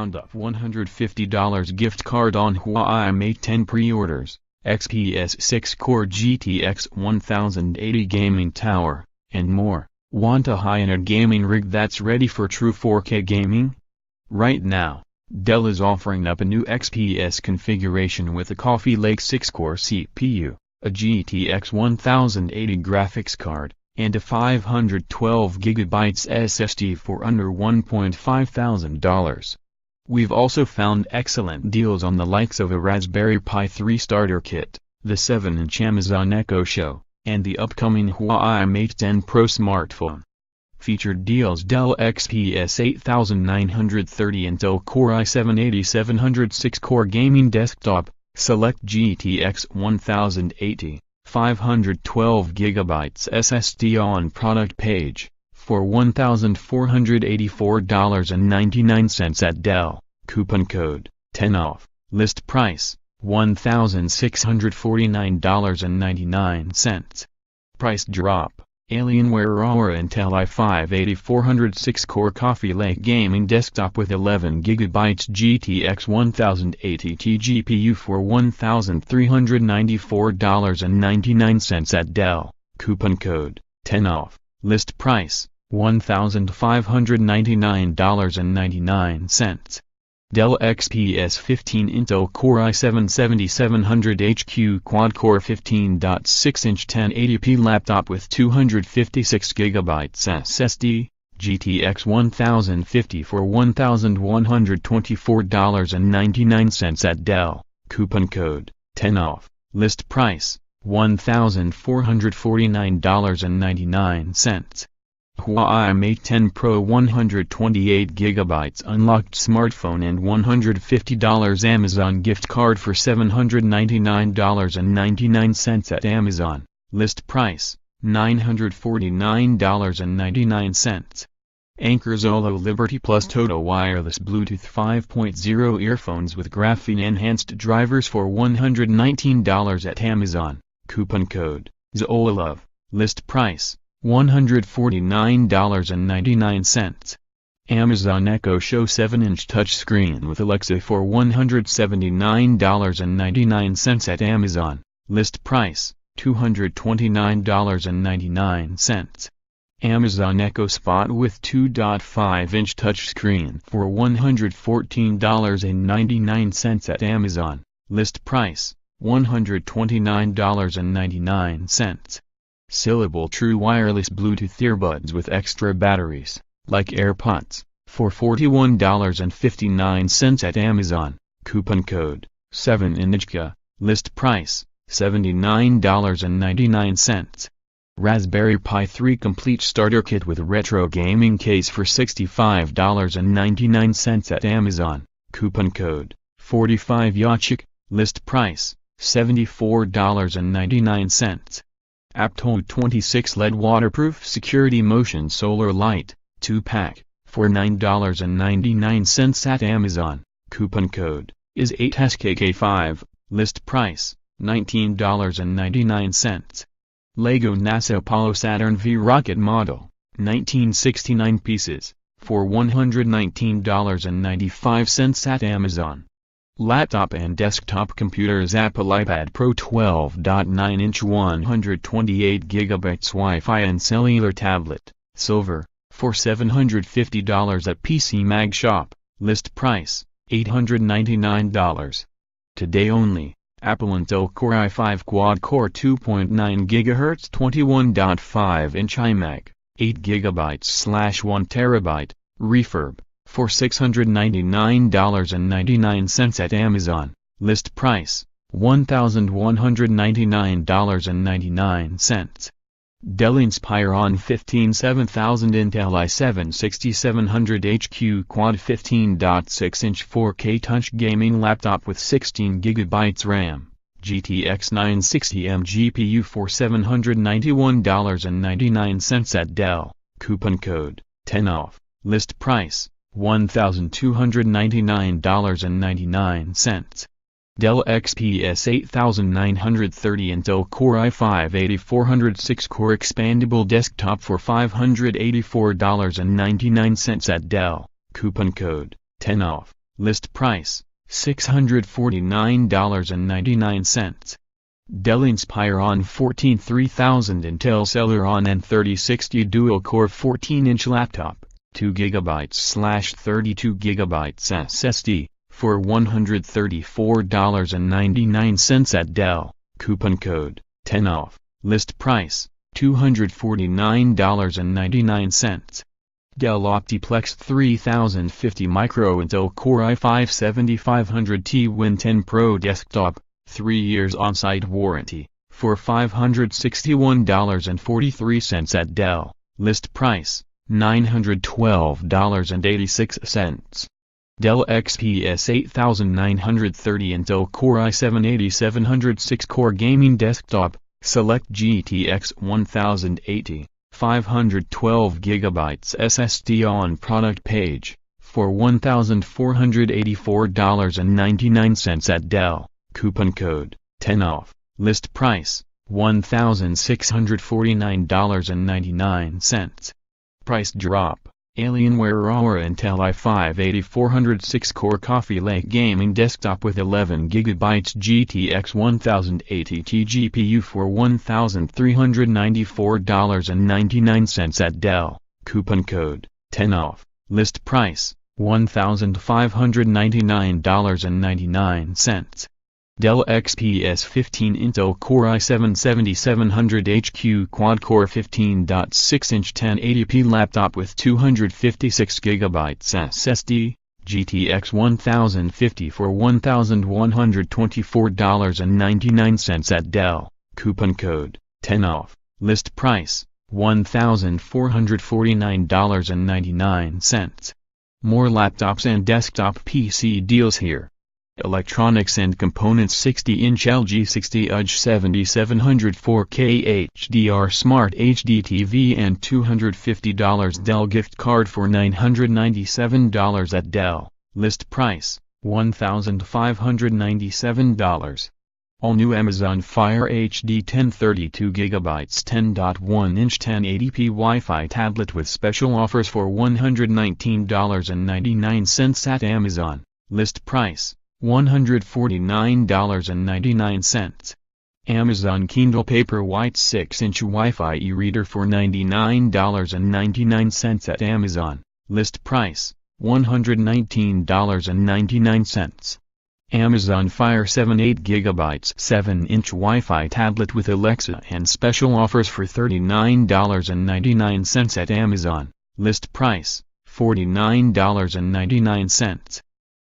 Roundup $150 gift card on Huawei Mate 10 pre-orders, XPS 6-core GTX 1080 gaming tower, and more. Want a high-end gaming rig that's ready for true 4K gaming? Right now, Dell is offering up a new XPS configuration with a Coffee Lake 6-core CPU, a GTX 1080 graphics card, and a 512GB SSD for under $1,500. We've also found excellent deals on the likes of a Raspberry Pi 3 starter kit, the 7-inch Amazon Echo Show, and the upcoming Huawei Mate 10 Pro smartphone. Featured deals: Dell XPS 8930 Intel Core i7-8700 6-core gaming desktop, select GTX 1080, 512GB SSD on product page, for $1,484.99 at Dell, coupon code, 10 off, list price, $1,649.99. Price drop, Alienware Aura Intel i5-8400 6-core Coffee Lake gaming desktop with 11GB GTX 1080 GPU for $1,394.99 at Dell, coupon code, 10 off, list price, $1,599.99. Dell XPS 15 Intel Core i7-7700HQ Quad-Core 15.6-inch 1080p laptop with 256GB SSD, GTX 1050 for $1,124.99 at Dell, coupon code, 10 off, list price, $1,449.99. Huawei Mate 10 Pro 128GB unlocked smartphone and $150 Amazon gift card for $799.99 at Amazon, list price, $949.99. Anker Zolo Liberty Plus Toto Wireless Bluetooth 5.0 earphones with graphene-enhanced drivers for $119 at Amazon, coupon code, ZOLOLOVE, list price, $149.99. Amazon Echo Show 7-inch touchscreen with Alexa for $179.99 at Amazon, list price, $229.99. Amazon Echo Spot with 2.5-inch touchscreen for $114.99 at Amazon, list price, $129.99. Syllable True Wireless Bluetooth earbuds with extra batteries, like AirPods, for $41.59 at Amazon, coupon code, 7inchka, list price, $79.99. Raspberry Pi 3 Complete Starter Kit with Retro Gaming Case for $65.99 at Amazon, coupon code, 45yachik, list price, $74.99. Apto 26 LED Waterproof Security Motion Solar Light, 2-pack, for $9.99 at Amazon, coupon code, is 8SKK5, list price, $19.99. LEGO NASA Apollo Saturn V Rocket Model, 1969 pieces, for $119.95 at Amazon. Laptop and desktop computers: Apple iPad Pro 12.9-inch 128GB Wi-Fi and cellular tablet, silver, for $750 at PC Mag Shop, list price, $899. Today only, Apple Intel Core i5 Quad-Core 2.9GHz 21.5-inch iMac, 8GB/1TB, refurb, for $699.99 at Amazon, list price, $1,199.99. Dell Inspiron 15 7000 Intel i7-6700HQ Quad 15.6-inch 4K Touch Gaming Laptop with 16GB RAM, GTX 960M GPU for $791.99 at Dell, coupon code, 10 off, list price, $1,299.99. Dell XPS 8930 Intel Core i5-8400 6-core expandable desktop for $584.99 at Dell, coupon code, 10 off, List price, $649.99. Dell Inspiron 14 3000 Intel Celeron N3060 Dual-Core 14-inch laptop, 2GB/32GB SSD, for $134.99 at Dell, coupon code, 10 off, list price, $249.99. Dell Optiplex 3050 Micro Intel Core i5-7500T Win 10 Pro Desktop, 3 years on-site warranty, for $561.43 at Dell, list price, $912.86. Dell XPS 8930 Intel Core i7-8700 6-core gaming desktop, select GTX 1080, 512GB SSD on product page, for $1,484.99 at Dell, coupon code, 10 off, list price, $1,649.99. Price drop, Alienware Aura Intel i5-8400 6-core Coffee Lake gaming desktop with 11GB GTX 1080T GPU for $1,394.99 at Dell, coupon code, 10 off, list price, $1,599.99. Dell XPS 15 Intel Core i7-7700HQ Quad-Core 15.6-inch 1080p laptop with 256GB SSD, GTX 1050 for $1,124.99 at Dell, coupon code, 10 off, list price, $1,449.99. More laptops and desktop PC deals here. Electronics and components 60-inch LG 60-UH 7700 4K HDR Smart HD TV and $250 Dell gift card for $997 at Dell, list price, $1,597. All new Amazon Fire HD 1032GB 10.1-inch 1080p Wi-Fi tablet with special offers for $119.99 at Amazon, list price, $149.99. Amazon Kindle Paperwhite 6-inch Wi-Fi e-reader for $99.99 at Amazon, list price, $119.99. Amazon Fire 7 8GB 7-inch Wi-Fi tablet with Alexa and special offers for $39.99 at Amazon, list price, $49.99.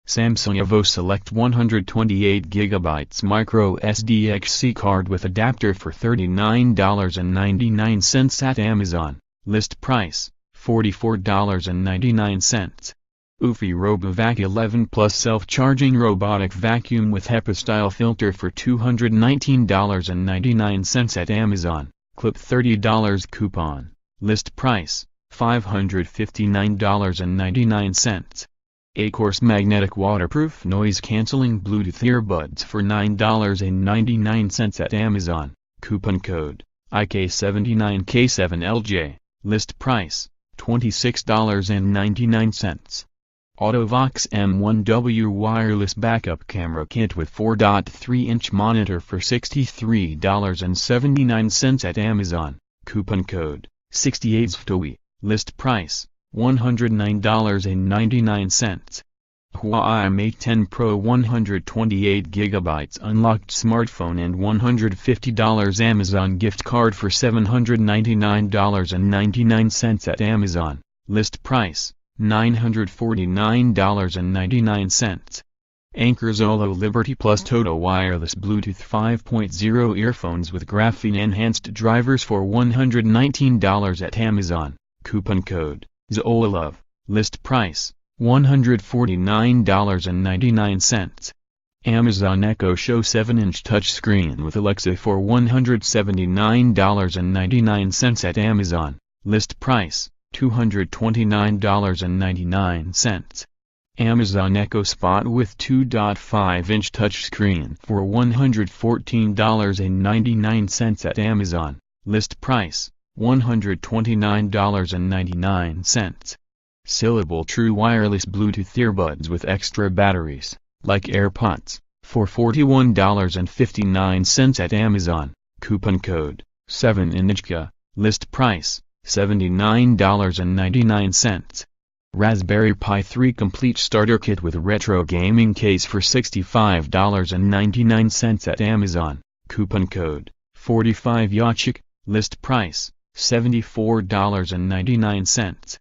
Samsung Evo Select 128GB micro SD XC card with adapter for $39.99 at Amazon, list price, $44.99. Eufy RoboVac 11 Plus self-charging robotic vacuum with HEPA-style filter for $219.99 at Amazon, clip $30 coupon, list price, $559.99. Acor's magnetic waterproof noise-canceling Bluetooth earbuds for $9.99 at Amazon, coupon code, IK79K7LJ, list price, $26.99. Autovox M1W wireless backup camera kit with 4.3-inch monitor for $63.79 at Amazon, coupon code, 68ZFTOE, list price, $109.99. Huawei Mate 10 Pro 128GB unlocked smartphone and $150 Amazon gift card for $799.99 at Amazon, list price, $949.99. Anker Zolo Liberty Plus Toto wireless Bluetooth 5.0 earphones with graphene-enhanced drivers for $119 at Amazon, coupon code, ZOLOLOVE, list price, $149.99. Amazon Echo Show 7-inch touchscreen with Alexa for $179.99 at Amazon, list price, $229.99. Amazon Echo Spot with 2.5-inch touchscreen for $114.99 at Amazon, list price, $129.99. Syllable true wireless Bluetooth earbuds with extra batteries, like AirPods, for $41.59 at Amazon. Coupon code 7INJKA. List price $79.99. Raspberry Pi 3 complete starter kit with retro gaming case for $65.99 at Amazon. Coupon code 45YACHIK. List price $74.99.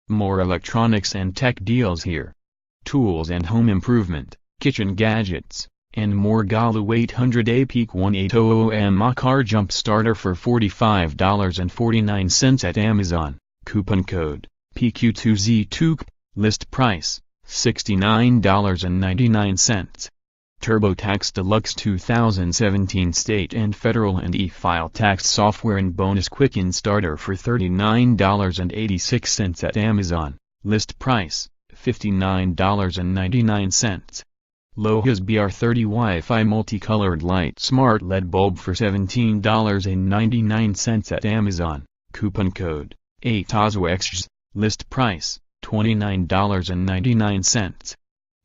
More electronics and tech deals here. Tools and home improvement, kitchen gadgets, and more. Galu 800A Peak 1800M car jump starter for $45.49 at Amazon. Coupon code PQ2Z2KP. List price $69.99. TurboTax Deluxe 2017 state and federal and e-file tax software and bonus quicken starter for $39.86 at Amazon. List price $59.99. Loha's BR30 Wi-Fi multicolored light smart LED bulb for $17.99 at Amazon. Coupon code 8OZWXJ. List price $29.99.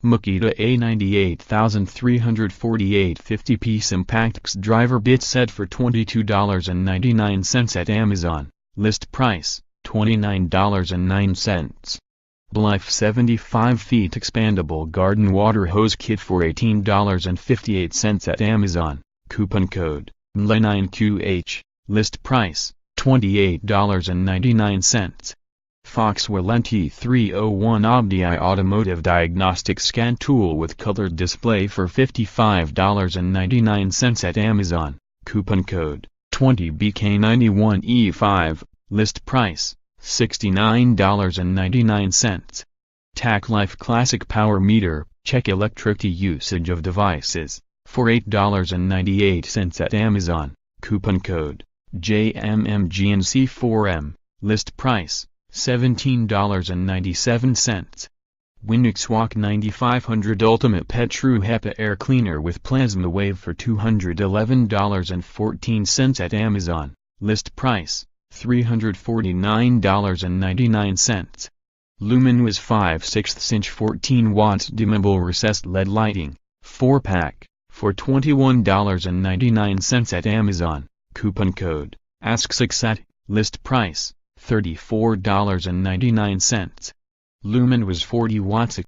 Makita A98348 50-piece ImpactX driver bit set for $22.99 at Amazon. List price $29.09. Blythe 75 feet expandable garden water hose kit for $18.58 at Amazon. Coupon code MLE9QH. List price $28.99. Foxwell NT301 OBDI automotive diagnostic scan tool with colored display for $55.99 at Amazon. Coupon code 20BK91E5. List price $69.99. TAC Life Classic Power Meter, check electricity usage of devices, for $8.98 at Amazon. Coupon code JMMGNC4M. List price $17.97. Winix Walk 9500 Ultimate Pet True HEPA Air Cleaner with Plasma Wave for $211.14 at Amazon. List price $349.99. Luminous 5/6 inch 14 watts dimmable recessed LED lighting, 4-pack, for $21.99 at Amazon. Coupon code ASK6AT. List price $34.99. Lumen was 40 watts